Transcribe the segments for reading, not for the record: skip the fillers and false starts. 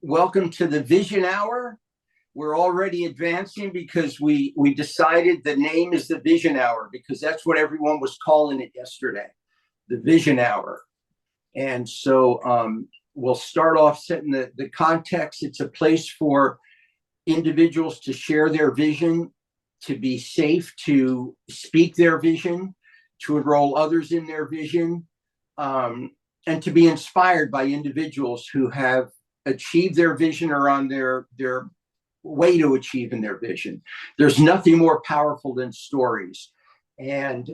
welcome to the Vision Hour. We're already advancing because we decided the name is the Vision Hour because that's what everyone was calling it yesterday, the Vision Hour. And so we'll start off setting the context. It's a place for individuals to share their vision, to be safe, to speak their vision, to enroll others in their vision, and to be inspired by individuals who have achieved their vision or on their way to achieving their vision. There's nothing more powerful than stories. And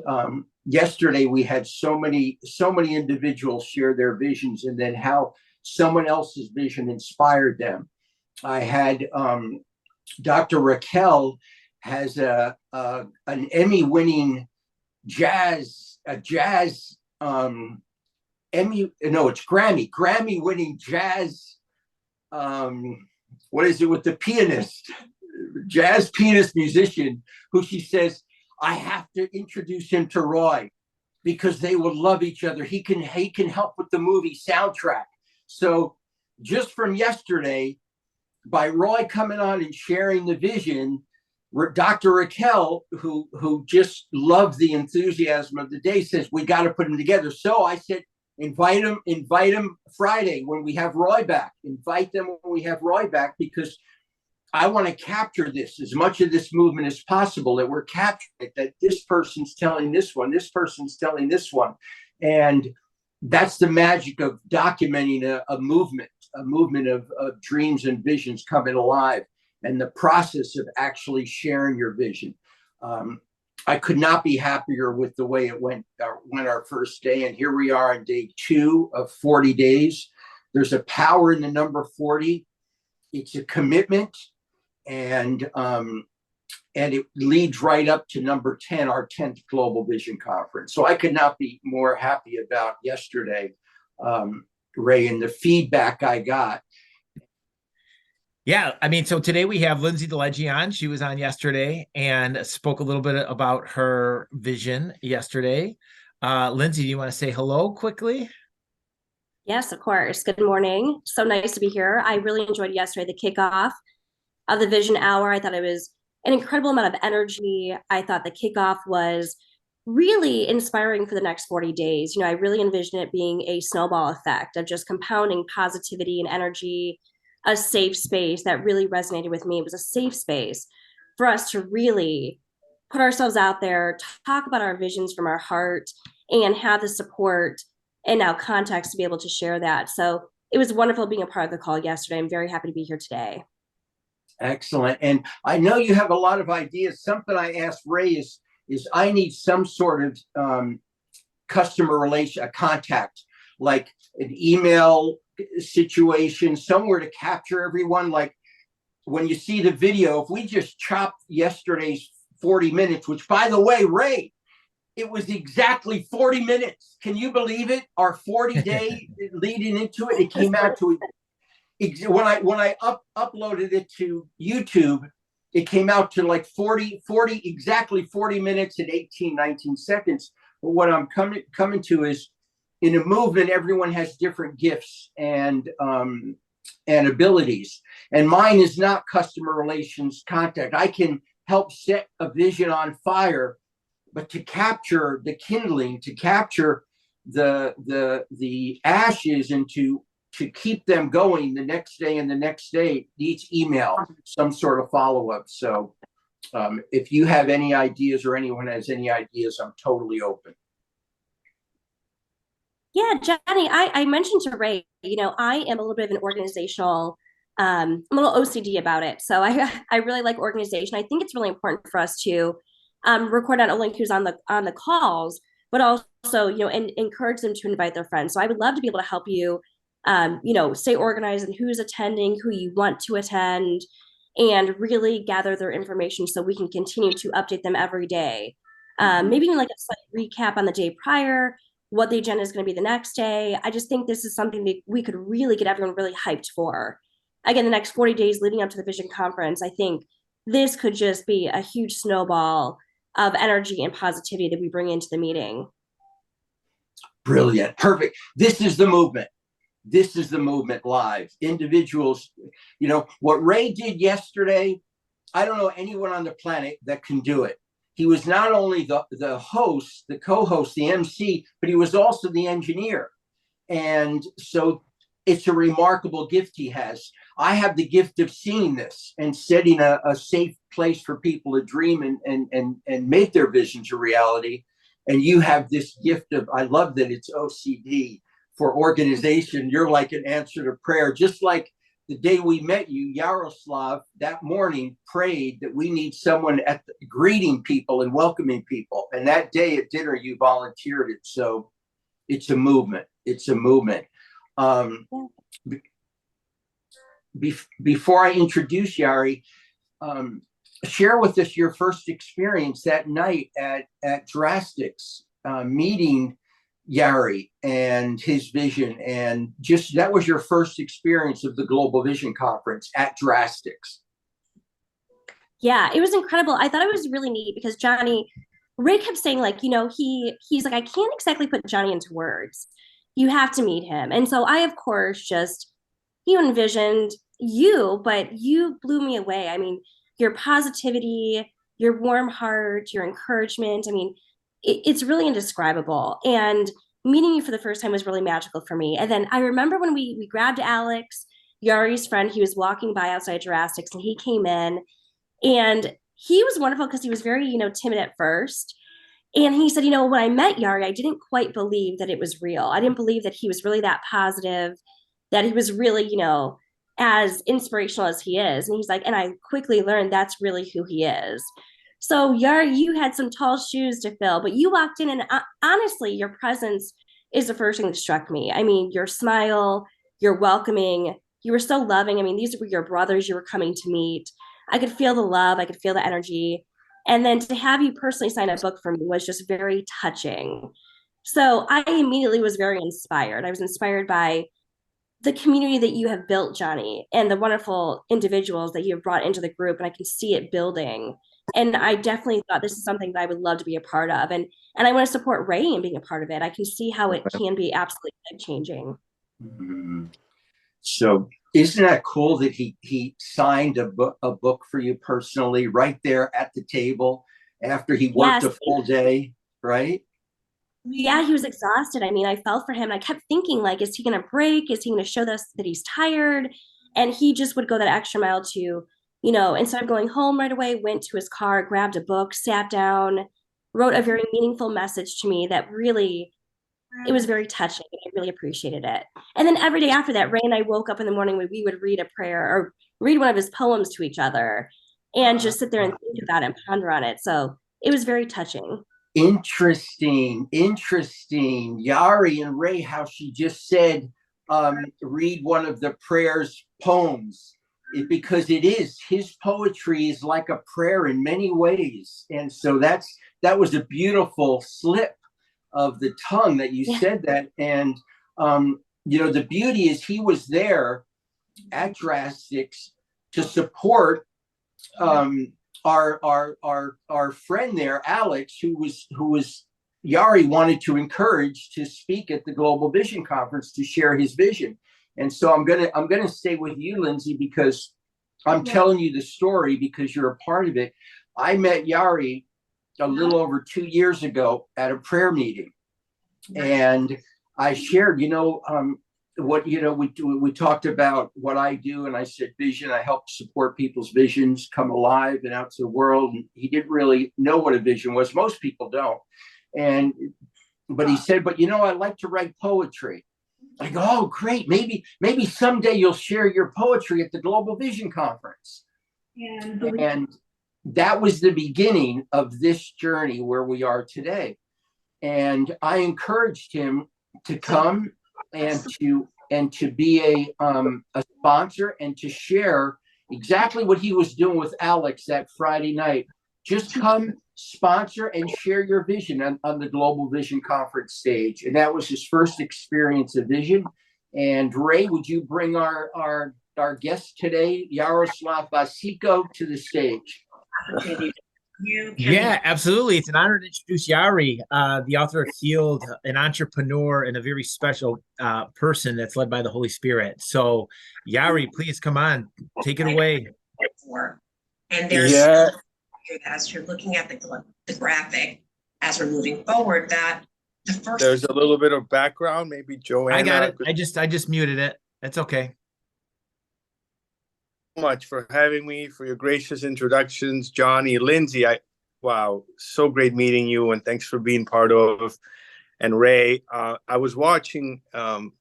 yesterday we had so many individuals share their visions and then how someone else's vision inspired them. I had Dr. Raquel has an Emmy-winning Grammy-winning jazz. What is it with the pianist, jazz pianist musician, who she says, I have to introduce him to Roy because they will love each other. He can help with the movie soundtrack. So just from yesterday, by Roy coming on and sharing the vision, Dr. Raquel, who just loved the enthusiasm of the day, says, we got to put them together. So I said, invite them Friday when we have Roy back. Invite them when we have Roy back, because I want to capture this, as much of this movement as possible, that we're capturing it, that this person's telling this one, this person's telling this one. And that's the magic of documenting a movement of dreams and visions coming alive, and the process of actually sharing your vision. I could not be happier with the way it went our first day. And here we are on day 2 of 40 days. There's a power in the number 40. It's a commitment, and it leads right up to number 10, our 10th Global Vision Conference. So I could not be more happy about yesterday, Ray, and the feedback I got. Yeah, I mean, so today we have Lindsay DeLegge on. She was on yesterday and spoke a little bit about her vision yesterday. Lindsay, do you want to say hello quickly? Yes, of course. Good morning. So nice to be here. I really enjoyed yesterday, the kickoff of the Vision Hour. I thought it was an incredible amount of energy. I thought the kickoff was really inspiring for the next 40 days. I really envision it being a snowball effect of just compounding positivity and energy, a safe space that really resonated with me. It was a safe space for us to really put ourselves out there, talk about our visions from our heart, and have the support and now context to be able to share that. So it was wonderful being a part of the call yesterday. I'm very happy to be here today. Excellent. And I know you have a lot of ideas. Something I asked Ray is I need some sort of customer relation, a contact, like an email situation, somewhere to capture everyone. Like when you see the video, if we just chopped yesterday's 40 minutes, which, by the way, Ray, it was exactly 40 minutes. Can you believe it? Our 40-day leading into it, it came out to, when I uploaded it to YouTube, it came out to like 40 exactly 40 minutes and 19 seconds. But what I'm coming to is, in a movement, everyone has different gifts and abilities. And mine is not customer relations contact. I can help set a vision on fire, but to capture the kindling, to capture the ashes, and to keep them going the next day and the next day, each email, some sort of follow-up. So if you have any ideas, or anyone has any ideas, I'm totally open. Yeah, Jenny, I mentioned to Ray, I am a little bit of an organizational, I'm a little OCD about it. So I really like organization. I think it's really important for us to record not only who's on the calls, but also, and encourage them to invite their friends. So I would love to be able to help you, stay organized and who's attending, who you want to attend, and really gather their information so we can continue to update them every day. Maybe like a slight recap on the day prior, what the agenda is going to be the next day. I just think this is something that we could really get everyone really hyped for. Again, the next 40 days leading up to the Vision Conference, I think this could just be a huge snowball of energy and positivity that we bring into the meeting. Brilliant. Perfect. This is the movement. this is the movement live. Individuals, you know, what Ray did yesterday, I don't know anyone on the planet that can do it. He was not only the host, the co-host, the MC, but he was also the engineer. And so it's a remarkable gift he has. I have the gift of seeing this and setting a safe place for people to dream and make their visions a reality. And you have this gift of, I love that it's OCD for organization. You're like an answer to prayer, just like the day we met you, Yaroslav, that morning prayed that we need someone greeting people and welcoming people. And that day at dinner, you volunteered it. So it's a movement. It's a movement. Before I introduce Yari, share with us your first experience that night at Drastics, meeting Yari and his vision, and just that was your first experience of the Global Vision Conference at Drastics. Yeah, it was incredible. I thought it was really neat because Ray kept saying, like, you know, he's like, I can't exactly put Johnny into words. You have to meet him. And so I, of course, just, envisioned you, but you blew me away. I mean, your positivity, your warm heart, your encouragement. I mean, it's really indescribable. And meeting you for the first time was really magical for me. And then I remember when we grabbed Alex, Yari's friend, he was walking by outside Drastics and he came in and he was wonderful because he was very, timid at first. And he said, when I met Yari, I didn't quite believe that it was real. I didn't believe that he was really that positive, that he was really, as inspirational as he is. And he's like, and I quickly learned that's really who he is. So Yari, you had some tall shoes to fill, but you walked in and honestly, your presence is the first thing that struck me. I mean, your smile, your welcoming, you were so loving. I mean, these were your brothers you were coming to meet. I could feel the love. I could feel the energy. And then to have you personally sign a book for me was just very touching. So I immediately was very inspired. I was inspired by the community that you have built, Johnny, and the wonderful individuals that you have brought into the group. And I can see it building. And I definitely thought this is something that I would love to be a part of. And I want to support Ray in being a part of it. I can see how it can be absolutely life-changing. Mm-hmm. So isn't that cool that he signed a book for you personally right there at the table after he worked a full day, right? Yeah, he was exhausted. I mean, I felt for him. I kept thinking, like, is he going to break? Is he going to show us that he's tired? And he just would go that extra mile to, instead of going home right away, went to his car, grabbed a book, sat down, wrote a very meaningful message to me that really, it was very touching. I really appreciated it. And then every day after that, Ray and I woke up in the morning when we would read a prayer or read one of his poems to each other and just sit there and think about it and ponder on it. So it was very touching. Interesting. Yari and Ray, how she just said, read one of the prayer's poems, because it is, his poetry is like a prayer in many ways. And so that was a beautiful slip of the tongue that you said that. And, the beauty is he was there at Drastics to support, our friend there, Alex, who was Yari wanted to encourage to speak at the Global Vision Conference to share his vision. And so I'm gonna stay with you, Lindsay, because I'm telling you the story because you're a part of it. I met Yari a little over 2 years ago at a prayer meeting, and I shared, we talked about what I do, and I said vision. I help support people's visions come alive and out to the world. And he didn't really know what a vision was. Most people don't. But he said, but I like to write poetry. I go, oh, great. Maybe someday you'll share your poetry at the Global Vision Conference. And that was the beginning of this journey where we are today. And I encouraged him to come and to be a sponsor and to share exactly what he was doing with Alex that Friday night. Just come sponsor and share your vision on the Global Vision Conference stage. And that was his first experience of vision. And Ray, would you bring our guest today, Yaroslav Vasiko, to the stage? You can. Yeah, absolutely. It's an honor to introduce Yari, the author of Healed, an entrepreneur and a very special person that's led by the Holy Spirit. So, Yari, please come on, take it away. For. And there's Yeah, as you're looking at the graphic as we're moving forward, that the first there's a little bit of background. Maybe Joanna. I got it. could- I just muted it. That's okay. so much for having me, for your gracious introductions, Johnny, Lindsay. Wow, so great meeting you, and thanks for being part of. And Ray, I was watching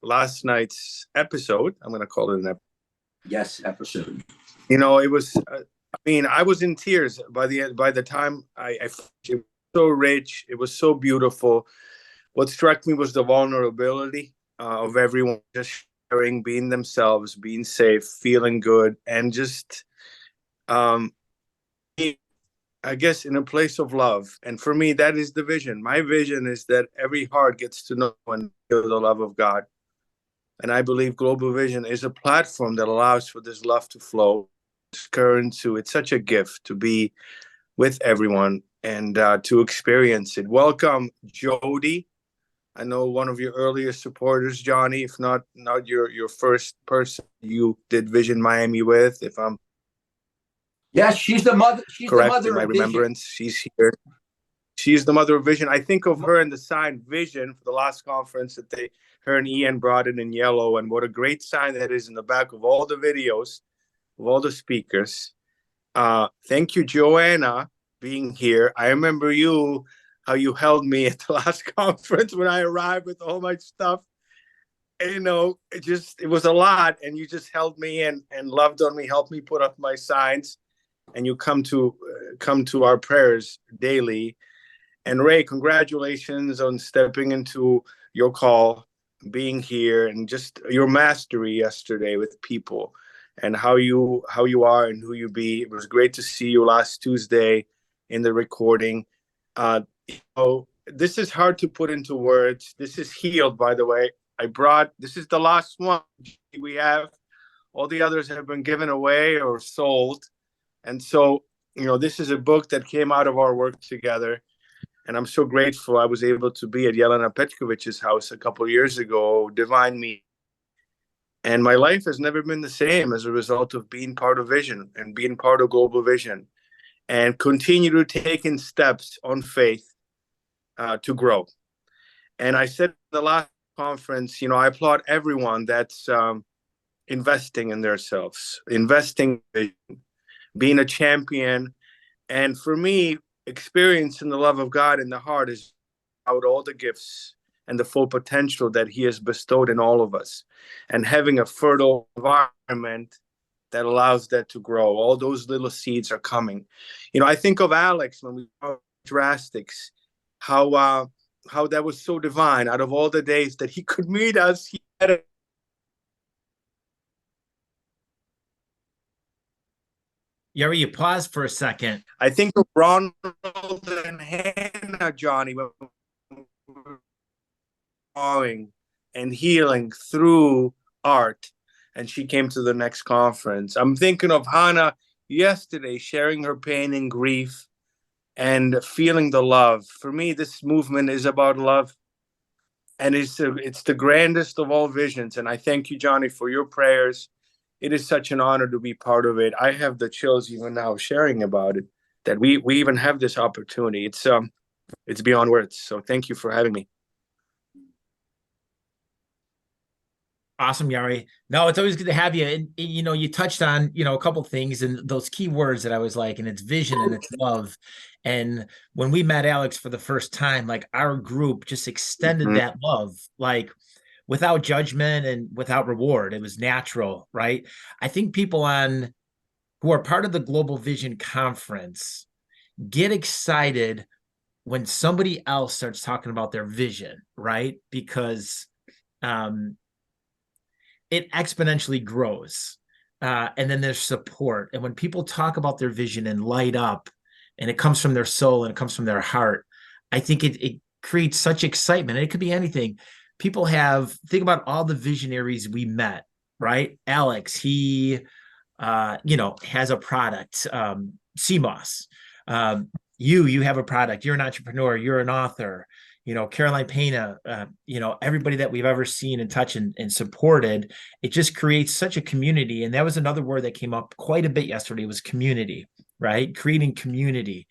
last night's episode. I'm going to call it an episode. Yes, episode. You know, it was. I mean, I was in tears by the end. By the time it was so rich, it was so beautiful. What struck me was the vulnerability of everyone just sharing, being themselves, being safe, feeling good, and just, I guess, in a place of love. And for me, that is the vision. My vision is that every heart gets to know and feel the love of God. And I believe Global Vision is a platform that allows for this love to flow. It's such a gift to be with everyone and to experience it. Welcome, Jody. I know one of your earliest supporters, Johnny, if not your first person you did Vision Miami with, if I'm Yes, she's the mother. She's correct the mother in my of Vision. remembrance. She's here. She's the mother of Vision. I think of her in the sign Vision for the last conference that her and Ian brought in yellow, and what a great sign that is in the back of all the videos of all the speakers. Thank you, Joanna, being here. I remember how you held me at the last conference when I arrived with all my stuff. And, you know, it was a lot, and you just held me and loved on me, helped me put up my signs, and you come to our prayers daily. And Ray, congratulations on stepping into your call, being here, and just your mastery yesterday with people and how you are and who you be. It was great to see you last Tuesday in the recording. This is hard to put into words. This is Healed, by the way. This is the last one we have. All the others have been given away or sold. And so, this is a book that came out of our work together. And I'm so grateful I was able to be at Yelena Petkovich's house a couple of years ago, Divine Me. And my life has never been the same as a result of being part of Vision and being part of Global Vision, and continue to take in steps on faith to grow. And I said in the last conference, I applaud everyone that's investing in themselves, investing, being a champion. And for me, experiencing the love of God in the heart is out all the gifts and the full potential that He has bestowed in all of us, and having a fertile environment that allows that to grow. All those little seeds are coming. I think of Alex when we talk Drastics, how that was so divine. Out of all the days that he could meet us, he had a Yari, you pause for a second. I think of Ronald and Hannah, Johnny, when we're drawing and healing through art, and she came to the next conference. I'm thinking of Hannah yesterday, sharing her pain and grief and feeling the love. For me, this movement is about love, and it's the grandest of all visions. And I thank you, Johnny, for your prayers. It is such an honor to be part of it. I have the chills even now sharing about it, that we even have this opportunity. It's beyond words. So thank you for having me. Awesome, Yari. No, it's always good to have you. And you touched on, a couple things and those key words that I was like, and it's vision and it's love. And when we met Alex for the first time, like our group just extended that love, like without judgment and without reward. It was natural, right? I think people who are part of the Global Vision Conference get excited when somebody else starts talking about their vision, right? Because it exponentially grows. And then there's support. And when people talk about their vision and light up, and it comes from their soul and it comes from their heart, I think it creates such excitement. And it could be anything. People think about all the visionaries we met, right? Alex, he, has a product, CMOS. you have a product, you're an entrepreneur, you're an author, Caroline Pena, everybody that we've ever seen and touched and supported, it just creates such a community. And that was another word that came up quite a bit yesterday, was community, right? Creating community.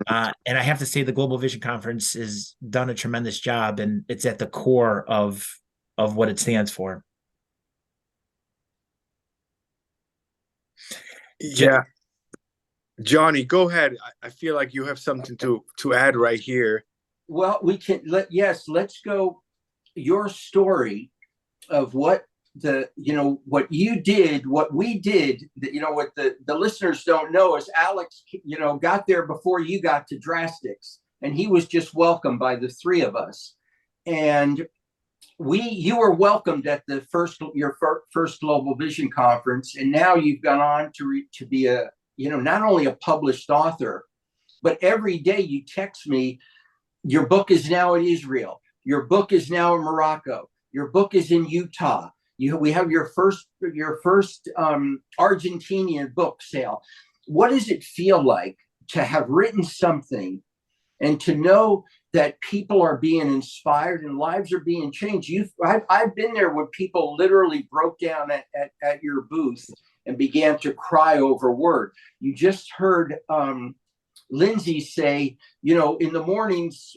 And I have to say the Global Vision Conference has done a tremendous job, and it's at the core of what it stands for. Yeah. Johnny, go ahead. I feel like you have something to add right here. Well, let's go. Your story of what what you did, what we did, what the listeners don't know is Alex, got there before you got to Drastics, and he was just welcomed by the three of us. And you were welcomed at your first Global Vision Conference, and now you've gone on to be a, not only a published author, but every day you text me, your book is now in Israel, your book is now in Morocco, your book is in Utah. We have your first Argentinian book sale. What does it feel like to have written something and to know that people are being inspired and lives are being changed? I've been there when people literally broke down at your booth and began to cry over word. You just heard Lindsay say, in the mornings,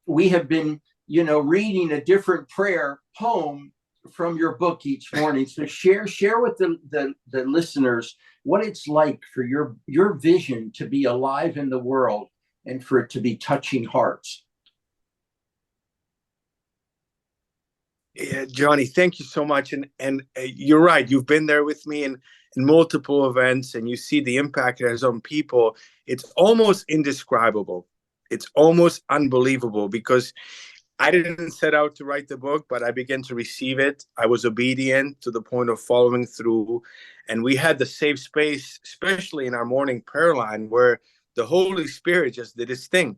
we have been, reading a different prayer poem from your book each morning. So share with the listeners what it's like for your vision to be alive in the world and for it to be touching hearts. Yeah, Johnny, thank you so much. And you're right. You've been there with me in multiple events, and you see the impact it has on people. It's almost indescribable. It's almost unbelievable, because I didn't set out to write the book, but I began to receive it. I was obedient to the point of following through. And we had the safe space, especially in our morning prayer line, where the Holy Spirit just did his thing.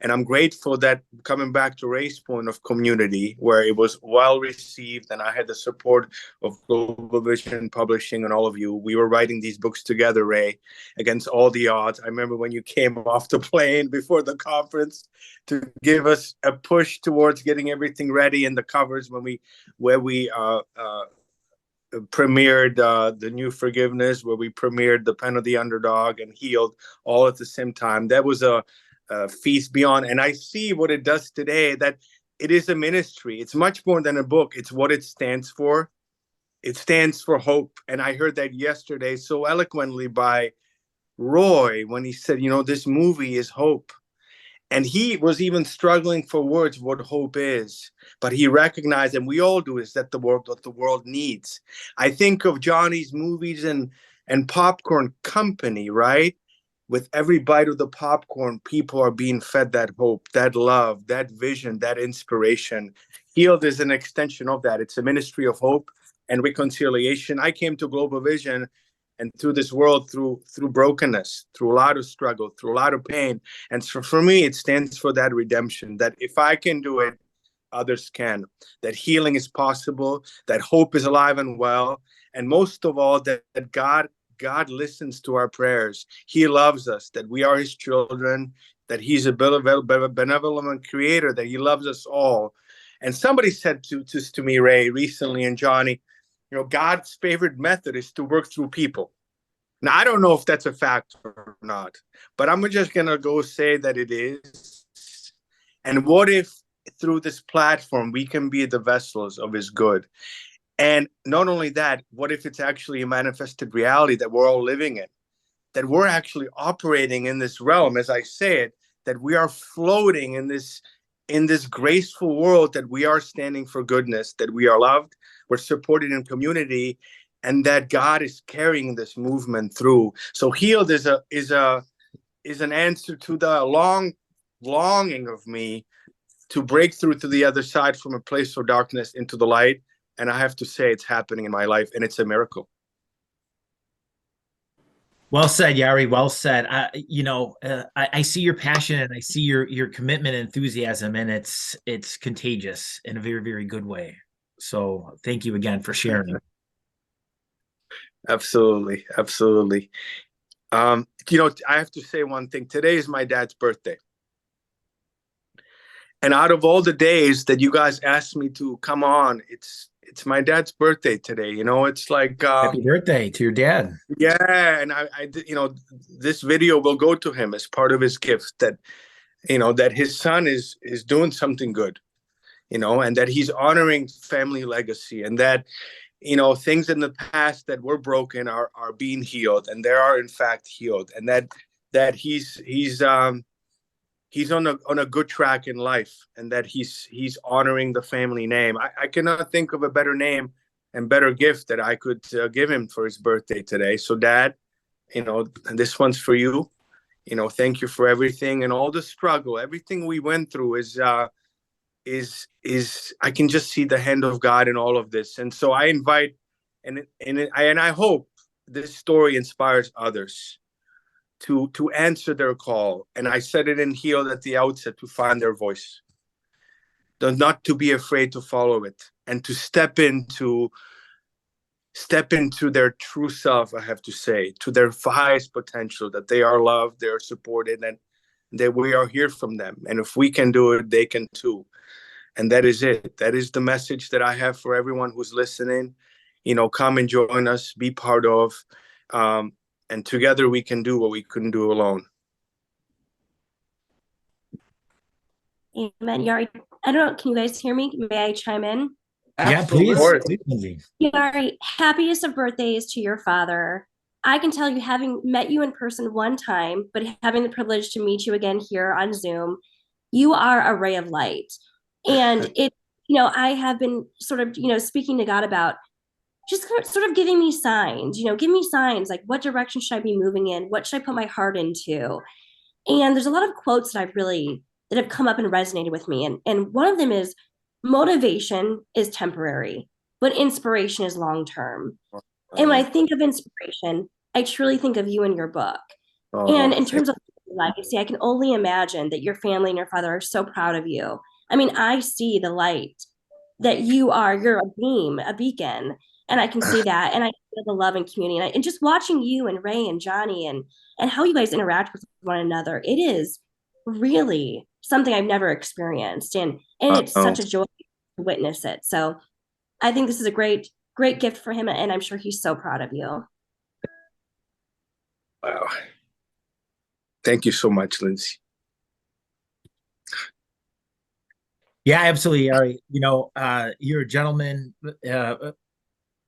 And I'm grateful that, coming back to Ray's point of community, where it was well received and I had the support of Global Vision Publishing and all of you. We were writing these books together, Ray, against all the odds. I remember when you came off the plane before the conference to give us a push towards getting everything ready, and the covers where we premiered the New Forgiveness, where we premiered The Pen of the Underdog and Healed, all at the same time. That was a feast beyond. And I see what it does today, that it is a ministry. It's much more than a book. It's what it stands for. It stands for hope. And I heard that yesterday so eloquently by Roy when he said, this movie is hope. And he was even struggling for words what hope is. But he recognized, and we all do, is that what the world needs. I think of Johnny's movies and popcorn company, right? With every bite of the popcorn, people are being fed that hope, that love, that vision, that inspiration. Healed is an extension of that. It's a ministry of hope and reconciliation. I came to Global Vision and through this world through brokenness, through a lot of struggle, through a lot of pain. And so for me, it stands for that redemption, that if I can do it, others can, that healing is possible, that hope is alive and well, and most of all, that God listens to our prayers. He loves us, that we are his children, that he's a benevolent creator, that he loves us all. And somebody said to me, Ray, recently, and Johnny, God's favorite method is to work through people. Now, I don't know if that's a fact or not, but I'm just going to go say that it is. And what if through this platform, we can be the vessels of his good? And not only that, what if it's actually a manifested reality that we're all living in, that we're actually operating in this realm, as I say it, that we are floating in this graceful world, that we are standing for goodness, that we are loved, we're supported in community, and that God is carrying this movement through. So Healed is an answer to the longing of me to break through to the other side from a place of darkness into the light. And I have to say, it's happening in my life, and it's a miracle. Well said, Yari. Well said. I see your passion, and I see your commitment and enthusiasm, and it's contagious in a very, very good way. So thank you again for sharing. Absolutely. Absolutely. I have to say one thing. Today is my dad's birthday. And out of all the days that you guys asked me to come on, it's my dad's birthday today. It's like Happy birthday to your dad. yeah, and this video will go to him as part of his gift that that his son is doing something good, and that he's honoring family legacy, and that things in the past that were broken are being healed, and they are in fact healed, and that he's on a good track in life, and that he's honoring the family name. I cannot think of a better name and better gift that I could give him for his birthday today. So Dad, this one's for you. Thank you for everything and all the struggle. Everything we went through is I can just see the hand of God in all of this. And so I invite and I hope this story inspires others to answer their call. And I said it in Healed at the outset, to find their voice, not to be afraid to follow it, and to step into their true self. I have to say, to their highest potential, that they are loved, they are supported, and that we are here from them. And if we can do it, they can too. And that is it. That is the message that I have for everyone who's listening. Come and join us, be part of, and together we can do what we couldn't do alone. Amen. Yari, I don't know, can you guys hear me? May I chime in? Yeah, please. Absolutely. Lindsay. Yari, happiest of birthdays to your father. I can tell you, having met you in person one time, but having the privilege to meet you again here on Zoom, you are a ray of light. And I have been sort of, speaking to God about just sort of giving me signs, give me signs, like what direction should I be moving in? What should I put my heart into? And there's a lot of quotes that have come up and resonated with me. And one of them is, motivation is temporary, but inspiration is long-term. And when I think of inspiration, I truly think of you and your book. And in terms of legacy, I can only imagine that your family and your father are so proud of you. I mean, I see the light that you are. You're a beacon. And I can see that, and I feel the love and community, and just watching you and Ray and Johnny and how you guys interact with one another, it is really something I've never experienced, and it's such a joy to witness it. So I think this is a great gift for him, and I'm sure he's so proud of you. Wow. Thank you so much, Lindsay. Yeah, absolutely, Ari. You're a gentleman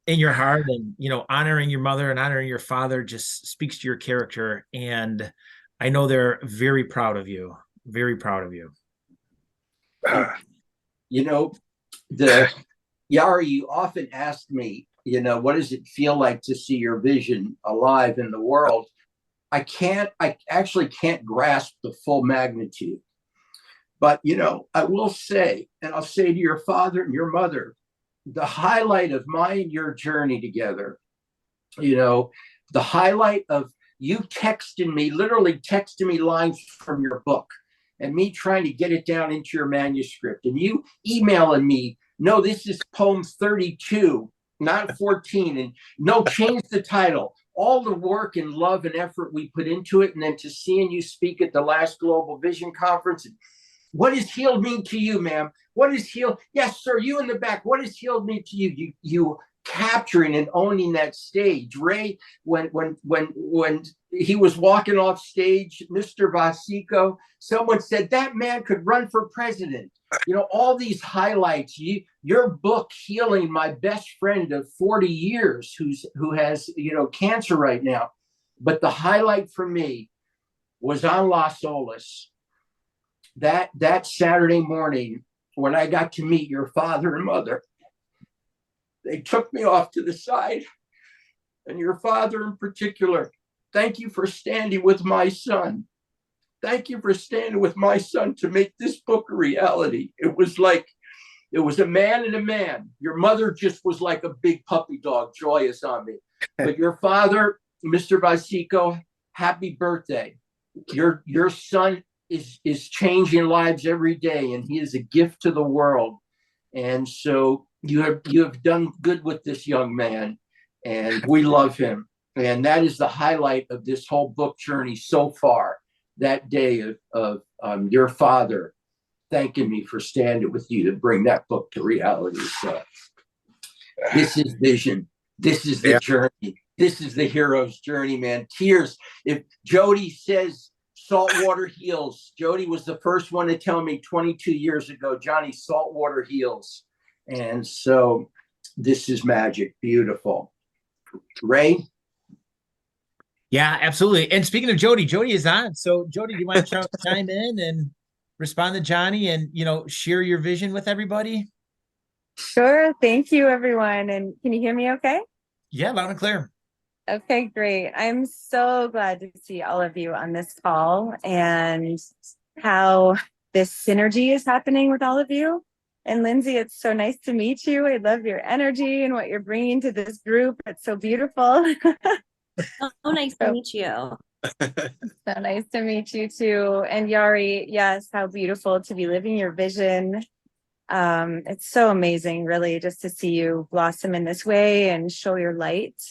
in your heart, and honoring your mother and honoring your father just speaks to your character, and I know they're very proud of you. Very proud of you. Yari, you often ask me, what does it feel like to see your vision alive in the world? I actually can't grasp the full magnitude. But, I will say, and I'll say to your father and your mother, the highlight of my and your journey together, the highlight of you literally texting me lines from your book, and me trying to get it down into your manuscript, and you emailing me, no, this is poem 32, not 14, and no, change the title. All the work and love and effort we put into it, and then to seeing you speak at the last Global Vision Conference. What does healed mean to you, ma'am? What is healed? Yes, sir, you in the back. What does healed mean to you? You capturing and owning that stage. Ray, when he was walking off stage, Mr. Vasico, someone said that man could run for president. All these highlights. Your book, Healing, my best friend of 40 years, who has cancer right now. But the highlight for me was on Las Olas. That Saturday morning, when I got to meet your father and mother, they took me off to the side, and your father in particular, thank you for standing with my son. Thank you for standing with my son to make this book a reality. It was a man and a man. Your mother just was like a big puppy dog, joyous on me. But your father, Mr. Vasico, happy birthday. Your son is changing lives every day, and he is a gift to the world. And so you have done good with this young man, and we love him. And that is the highlight of this whole book journey so far. That day of your father thanking me for standing with you to bring that book to reality. So this is vision. This is the journey. This is the hero's journey, man. Tears. If Jody says saltwater heals, Jody was the first one to tell me 22 years ago, Johnny, saltwater heals. And so this is magic. Beautiful. Ray? Yeah, absolutely. And speaking of Jody, Jody is on. So Jody, do you want to chime in and respond to Johnny and, share your vision with everybody? Sure. Thank you, everyone. And can you hear me okay? Yeah, loud and clear. Okay, great. I'm so glad to see all of you on this call and how this synergy is happening with all of you. And Lindsay, it's so nice to meet you. I love your energy and what you're bringing to this group. It's so beautiful. So nice to meet you. So nice to meet you too. And Yari, yes, how beautiful to be living your vision. It's so amazing, really, just to see you blossom in this way and show your light.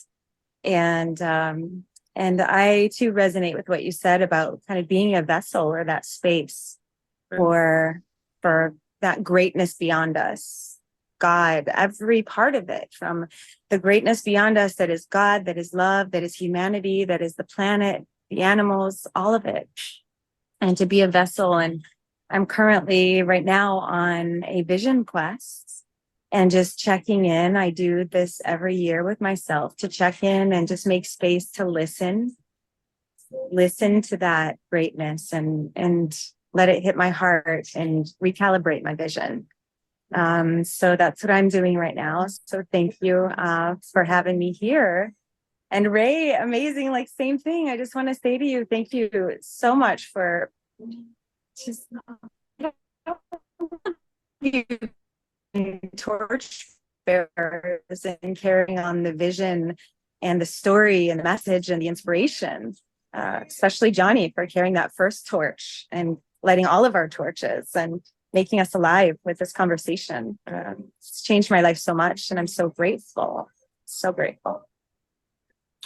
And I too resonate with what you said about kind of being a vessel or that space for that greatness beyond us. God, every part of it, from the greatness beyond us that is God, that is love, that is humanity, that is the planet, the animals, all of it. And to be a vessel. And I'm currently right now on a vision quest and just checking in. I do this every year with myself to check in and just make space to listen to that greatness and let it hit my heart and recalibrate my vision. So that's what I'm doing right now. So thank you for having me here. And Ray, amazing, like same thing. I just want to say to you, thank you so much for just torch bearers and carrying on the vision and the story and the message and the inspiration, especially Johnny for carrying that first torch and lighting all of our torches and making us alive with this conversation. It's changed my life so much, and I'm so grateful. So grateful.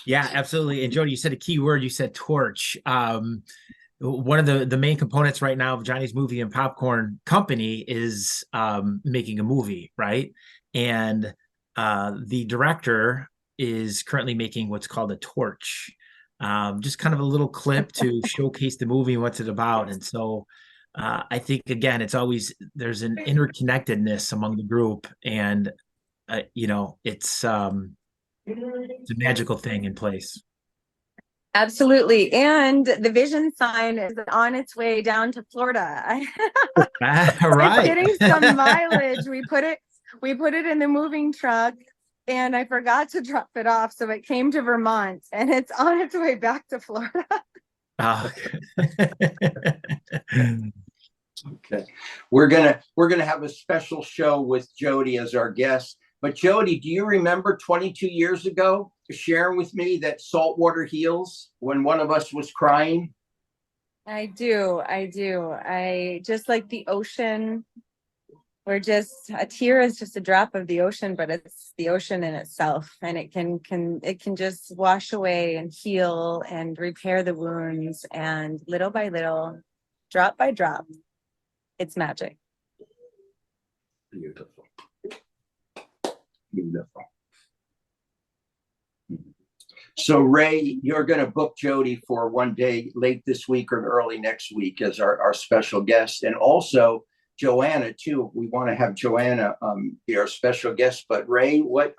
Yeah, absolutely. And Jody, you said a key word. You said torch. One of the main components right now of Johnny's Movie and Popcorn Company is making a movie, right? And the director is currently making what's called a torch. Just kind of a little clip to showcase the movie and what's it about. And so I think, again, there's an interconnectedness among the group, and it's a magical thing in place. Absolutely. And the vision sign is on its way down to Florida. Right. It's getting some mileage. We put it in the moving truck and I forgot to drop it off. So it came to Vermont and it's on its way back to Florida. Okay. We're gonna have a special show with Jody as our guest. But Jody, do you remember 22 years ago sharing with me that saltwater heals when one of us was crying? I do. I just like the ocean. We're just a tear is just a drop of the ocean, but it's the ocean in itself, and it can just wash away and heal and repair the wounds, and little by little, drop by drop, it's magic. Beautiful. So Ray, you're going to book Jody for one day late this week or early next week as our special guest, and also Joanna too. We want to have Joanna be our special guest. But Ray, what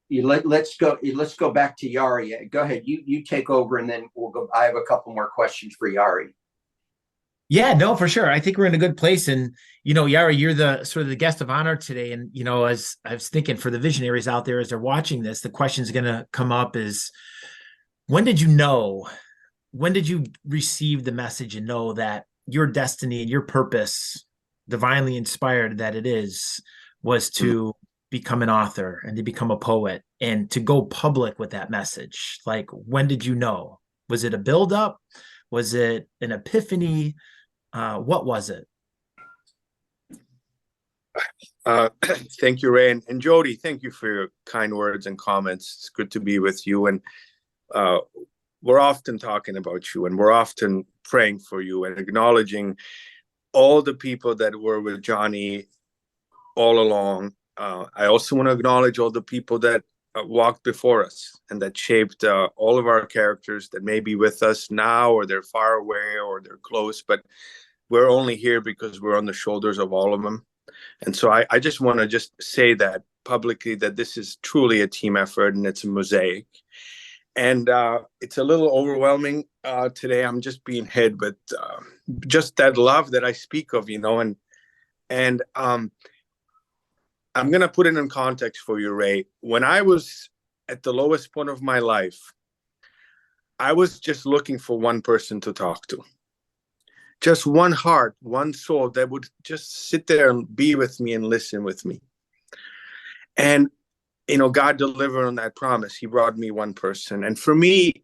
let's go back to Yari. Go ahead, you take over, and then we'll go. I have a couple more questions for Yari. Yeah, no, for sure. I think we're in a good place. And, Yari, you're the sort of the guest of honor today. And, as I was thinking for the visionaries out there, as they're watching this, the question's going to come up is, when did you receive the message and know that your destiny and your purpose, divinely inspired that it is, was to become an author and to become a poet and to go public with that message? Like, when did you know? Was it a buildup? Was it an epiphany? What was it? Thank you, Ray. And Jody, thank you for your kind words and comments. It's good to be with you. And we're often talking about you, and we're often praying for you and acknowledging all the people that were with Johnny all along. I also want to acknowledge all the people that walked before us and that shaped all of our characters that may be with us now, or they're far away, or they're close, but we're only here because we're on the shoulders of all of them. And so I just want to just say that publicly, that this is truly a team effort and it's a mosaic. And it's a little overwhelming today. I'm just being hit with just that love that I speak of, and I'm going to put it in context for you, Ray. When I was at the lowest point of my life, I was just looking for one person to talk to. Just one heart, one soul that would just sit there and be with me and listen with me. And, God delivered on that promise. He brought me one person. And for me,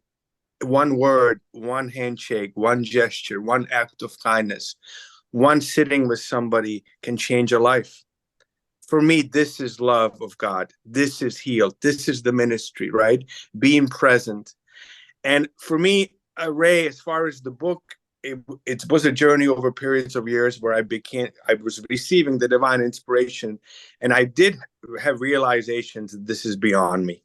one word, one handshake, one gesture, one act of kindness, one sitting with somebody can change a life. For me, this is love of God. This is healed. This is the ministry, right? Being present. And for me, Ray, as far as the book, it was a journey over periods of years where I was receiving the divine inspiration, and I did have realizations that this is beyond me.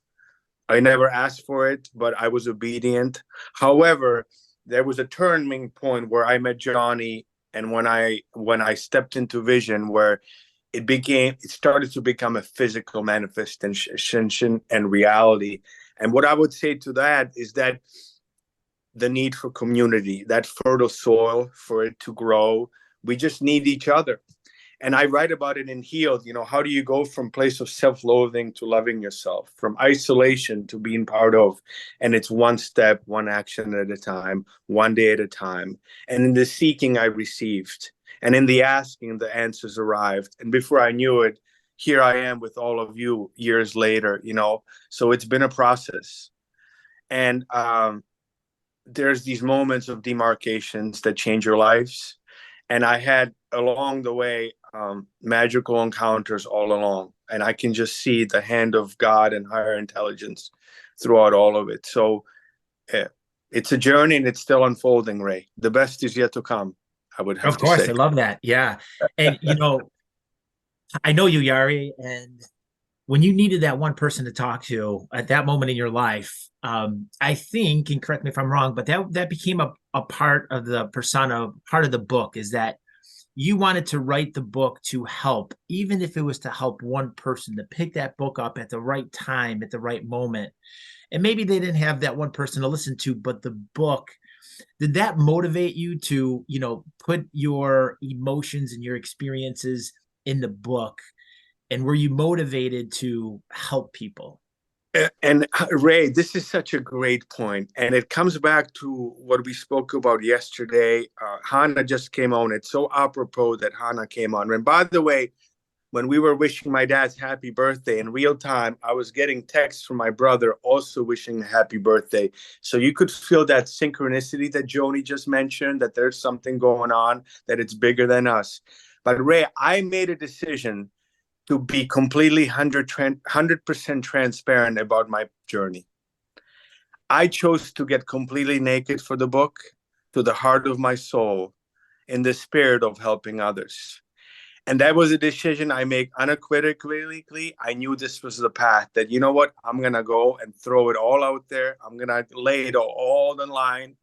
I never asked for it, but I was obedient. However, there was a turning point where I met Johnny, and when I stepped into vision, where it started to become a physical manifestation and reality. And what I would say to that is that the need for community, that fertile soil for it to grow, we just need each other. And I write about it in Healed. How do you go from place of self-loathing to loving yourself, from isolation to being part of? And it's one step, one action at a time, one day at a time. And in the seeking, I received. And in the asking, the answers arrived. And before I knew it, here I am with all of you years later, So it's been a process. And there's these moments of demarcations that change your lives. And I had along the way magical encounters all along. And I can just see the hand of God and higher intelligence throughout all of it. So it's a journey, and it's still unfolding, Ray. The best is yet to come, I would have to say. Of course, I love that. Yeah. And, I know you, Yari, and when you needed that one person to talk to at that moment in your life, I think, and correct me if I'm wrong, but that became a part of the persona, part of the book, is that you wanted to write the book to help, even if it was to help one person to pick that book up at the right time, at the right moment. And maybe they didn't have that one person to listen to, but the book, did that motivate you to, put your emotions and your experiences in the book? And were you motivated to help people? And Ray, this is such a great point. And it comes back to what we spoke about yesterday. Hannah just came on. It's so apropos that Hannah came on. And by the way, when we were wishing my dad's happy birthday in real time, I was getting texts from my brother also wishing happy birthday. So you could feel that synchronicity that Joni just mentioned, that there's something going on, that it's bigger than us. But Ray, I made a decision to be completely 100% transparent about my journey. I chose to get completely naked for the book, to the heart of my soul, in the spirit of helping others. And that was a decision I made unequivocally. I knew this was the path, that, I'm going to go and throw it all out there. I'm going to lay it all on the line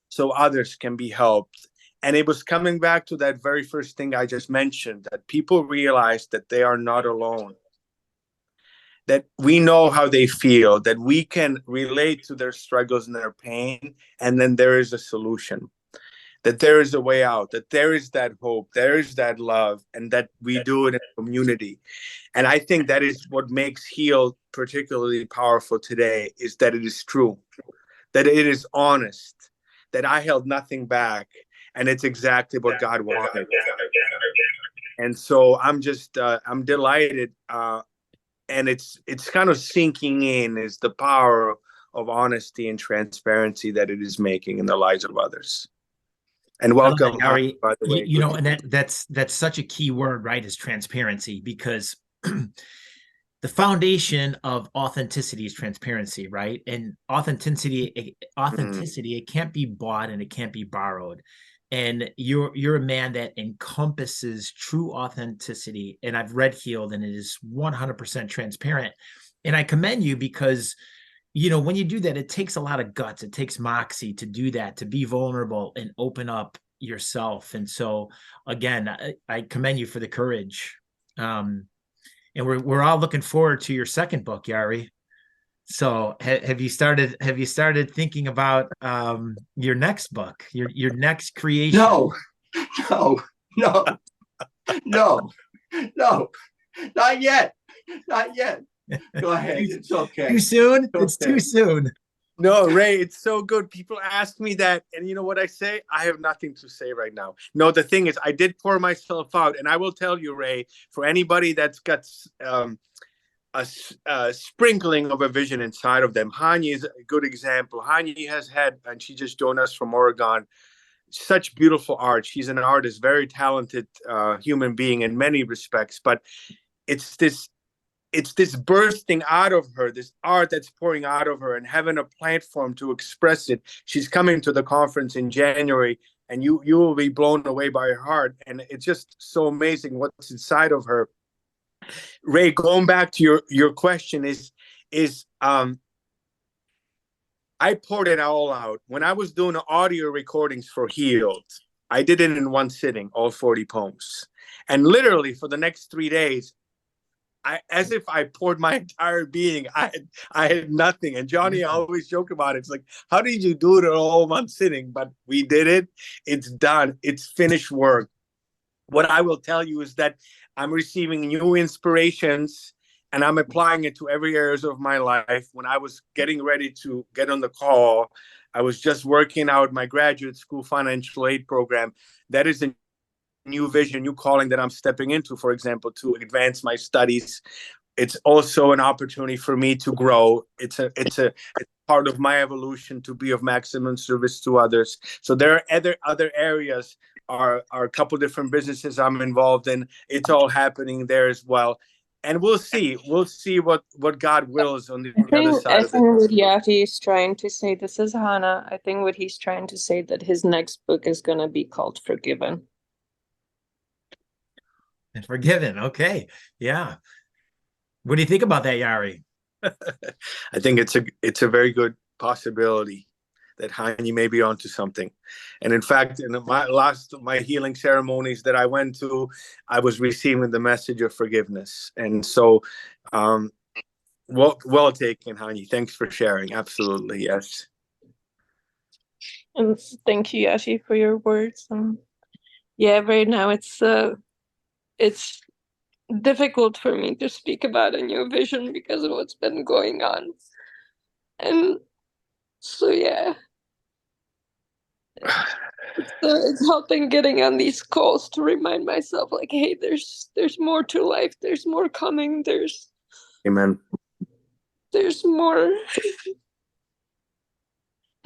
so others can be helped. And it was coming back to that very first thing I just mentioned, that people realize that they are not alone, that we know how they feel, that we can relate to their struggles and their pain, and then there is a solution, that there is a way out, that there is that hope, there is that love, and that we do it in community. And I think that is what makes Healed particularly powerful today, is that it is true, that it is honest, that I held nothing back. And it's exactly what God wanted. And so I'm just, I'm delighted. And it's kind of sinking in, is the power of honesty and transparency that it is making in the lives of others. And welcome, Yari, by the way. you know, and that's such a key word, right? Is transparency, because the foundation of authenticity is transparency, right? And authenticity, it can't be bought and it can't be borrowed. And you're a man that encompasses true authenticity. And I've read Healed, and it is 100% transparent. And I commend you because, you know, when you do that, it takes a lot of guts. It takes moxie to do that, to be vulnerable and open up yourself. And so, again, I commend you for the courage. And we're all looking forward to your second book, Yari. So have you started thinking about your next book, your next creation? No, no, no, no, no, not yet. Not yet. Go ahead. It's okay. Too soon? It's okay. too soon. No, Ray, it's so good. People ask me that, and you know what I say? I have nothing to say right now. No, the thing is, I did pour myself out, and I will tell you, Ray, for anybody that's got a sprinkling of a vision inside of them, Hani is a good example. Hani has had, and she just joined us from Oregon, such beautiful art. She's an artist, very talented human being in many respects, but it's this bursting out of her, this art that's pouring out of her, and having a platform to express it. She's coming to the conference in January, and you will be blown away by her heart. And it's just so amazing what's inside of her. Ray, going back to your question is I poured it all out. When I was doing audio recordings for Healed, I did it in one sitting, all 40 poems. And literally for the next 3 days, as if I poured my entire being. I had nothing. And Johnny always joke about it. It's like, how did you do it all in one sitting? But we did it. It's done. It's finished work. What I will tell you is that I'm receiving new inspirations, and I'm applying it to every areas of my life. When I was getting ready to get on the call, I was just working out my graduate school financial aid program. That is a new vision, new calling that I'm stepping into, for example, to advance my studies. It's also an opportunity for me to grow. It's part of my evolution to be of maximum service to others. So there are other areas, are a couple different businesses I'm involved in. It's all happening there as well. And we'll see what God wills on the other side I of it. think what Yati is trying to say, this is Hana. I think what he's trying to say that his next book is going to be called Forgiven. And Forgiven. Okay. Yeah. What do you think about that, Yari? I think it's a very good possibility that Hani may be onto something. And in fact, in my healing ceremonies that I went to, I was receiving the message of forgiveness. And so, well taken, Hani. Thanks for sharing. Absolutely, yes. And thank you, Yashi, for your words. Yeah, right now it's difficult for me to speak about a new vision because of what's been going on. And so, yeah. It's helping getting on these calls to remind myself, like, hey, there's more to life. There's more coming. Amen. There's more.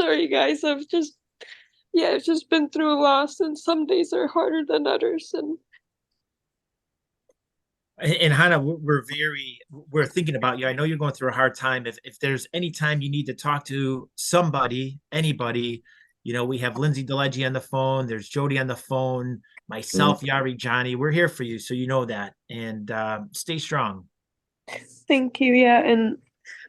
Sorry, guys. I've just been through a loss, and some days are harder than others. And Hannah, we're thinking about you. I know you're going through a hard time. If there's any time you need to talk to somebody, anybody, you know, we have Lindsay DeLegge on the phone. There's Jody on the phone. Myself, Yari, Johnny. We're here for you, so you know that. And stay strong. Thank you. Yeah, and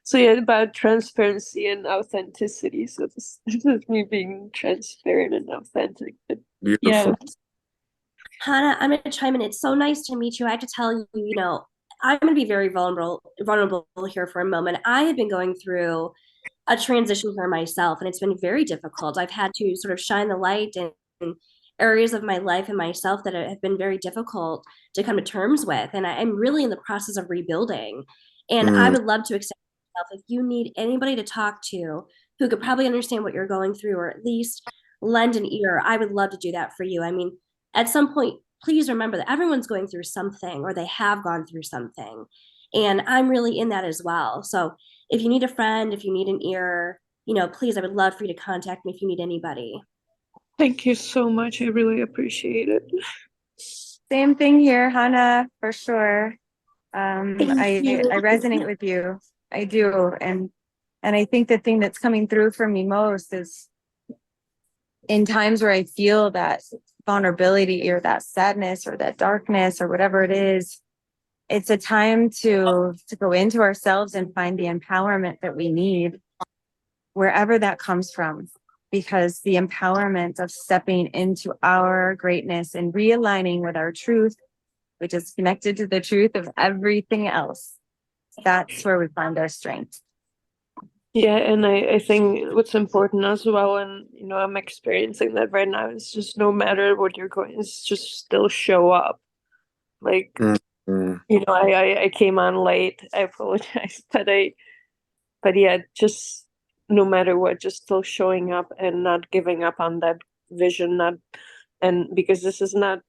so yeah, about transparency and authenticity. So this is me being transparent and authentic. But Beautiful. yeah. Hannah, I'm going to chime in. It's so nice to meet you. I have to tell you, you know, I'm going to be very vulnerable here for a moment. I have been going through a transition for myself, and it's been very difficult. I've had to sort of shine the light in areas of my life and myself that have been very difficult to come to terms with. And I'm really in the process of rebuilding. And I would love to accept myself. If you need anybody to talk to who could probably understand what you're going through, or at least lend an ear, I would love to do that for you. I mean, at some point, please remember that everyone's going through something, or they have gone through something. And I'm really in that as well. So if you need a friend, if you need an ear, you know, please, I would love for you to contact me if you need anybody. Thank you so much. I really appreciate it. Same thing here, Hannah, for sure. Thank I you. resonate with you. I do. And I think the thing that's coming through for me most is in times where I feel that vulnerability or that sadness or that darkness or whatever it is, it's a time to go into ourselves and find the empowerment that we need wherever that comes from. Because the empowerment of stepping into our greatness and realigning with our truth, which is connected to the truth of everything else, that's where we find our strength. Yeah, and I think what's important as well, and I'm experiencing that right now, is just no matter what you're going, it's just still show up. Like, I came on late. I apologize, but yeah, just no matter what, just still showing up and not giving up on that vision, and because this is not,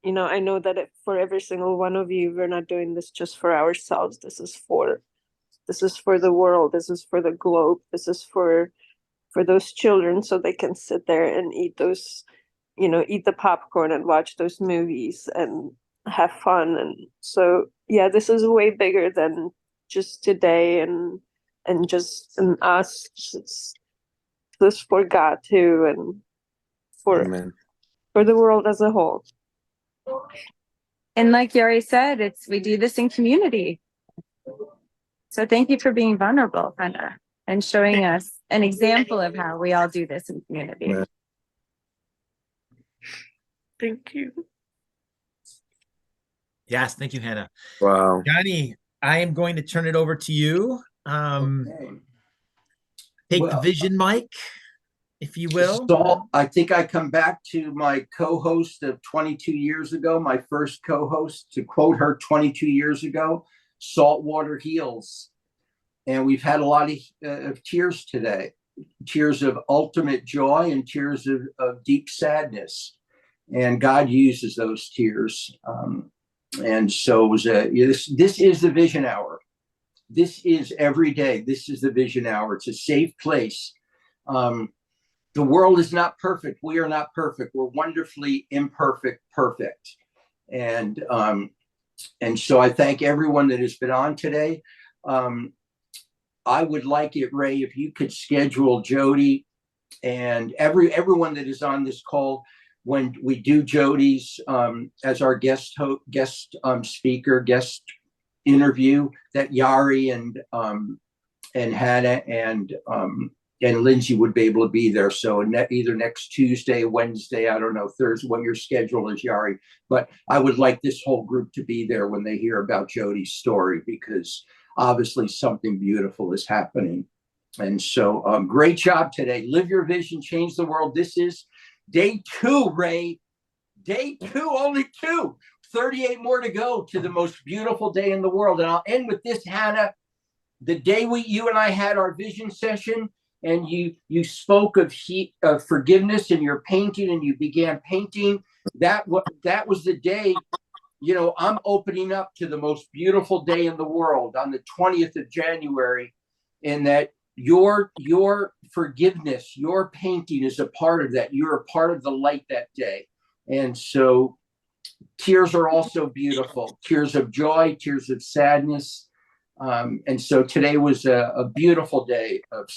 I know that for every single one of you, we're not doing this just for ourselves. This is for the world. This is for the globe. This is for those children, so they can sit there and eat the popcorn and watch those movies and have fun. And so, yeah, this is way bigger than just today and just us. It's this for God too, and for the world as a whole. And like Yari said, we do this in community. So thank you for being vulnerable, Hannah, and showing us an example of how we all do this in community. Thank you. Yes, thank you, Hannah. Wow. Johnny, I am going to turn it over to you. Okay. Take Well, the vision, Mike, if you will. So I think I come back to my co-host of 22 years ago, my first co-host, to quote her 22 years ago, saltwater heals. And we've had a lot of tears today, tears of ultimate joy and tears of deep sadness. And God uses those tears. And so it was this is the Vision Hour. This is every day. This is the Vision Hour. It's a safe place. The world is not perfect. We are not perfect. We're wonderfully imperfect, perfect. And so I thank everyone that has been on today. I would like it, Ray, if you could schedule Jody and everyone that is on this call when we do Jody's as our guest speaker, guest interview, that Yari and Hannah and Lindsay would be able to be there. So either next Tuesday, Wednesday, I don't know, Thursday, what your schedule is, Yari. But I would like this whole group to be there when they hear about Jody's story, because obviously something beautiful is happening. And so great job today. Live your vision, change the world. This is day 2, Ray. Day 2, only 2. 38 more to go to the most beautiful day in the world. And I'll end with this, Hannah. The day you and I had our vision session, and you spoke of forgiveness in your painting, and you began painting, that was the day, I'm opening up to the most beautiful day in the world on the 20th of January, and that your forgiveness, your painting is a part of that. You're a part of the light that day. And so tears are also beautiful, tears of joy, tears of sadness. And so today was a beautiful day of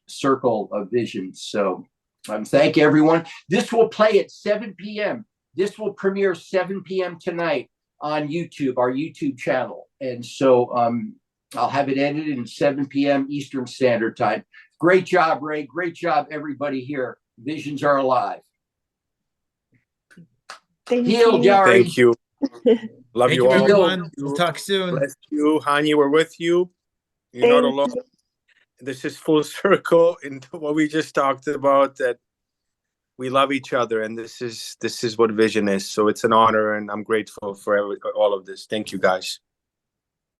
circle of vision. So thank everyone. This will play at 7 p.m. This will premiere 7 p.m. tonight on YouTube, our YouTube channel. And so I'll have it edited in 7 p.m. Eastern Standard Time. Great job, Ray. Great job, everybody here. Visions are alive. Healed, Yari. Thank you. Love Thank you you, all. everyone. We'll talk soon. Bless you, Hani. We're with you. You're not alone. This is full circle into what we just talked about, that we love each other, and this is what vision is. So it's an honor, and I'm grateful for all of this. Thank you, guys.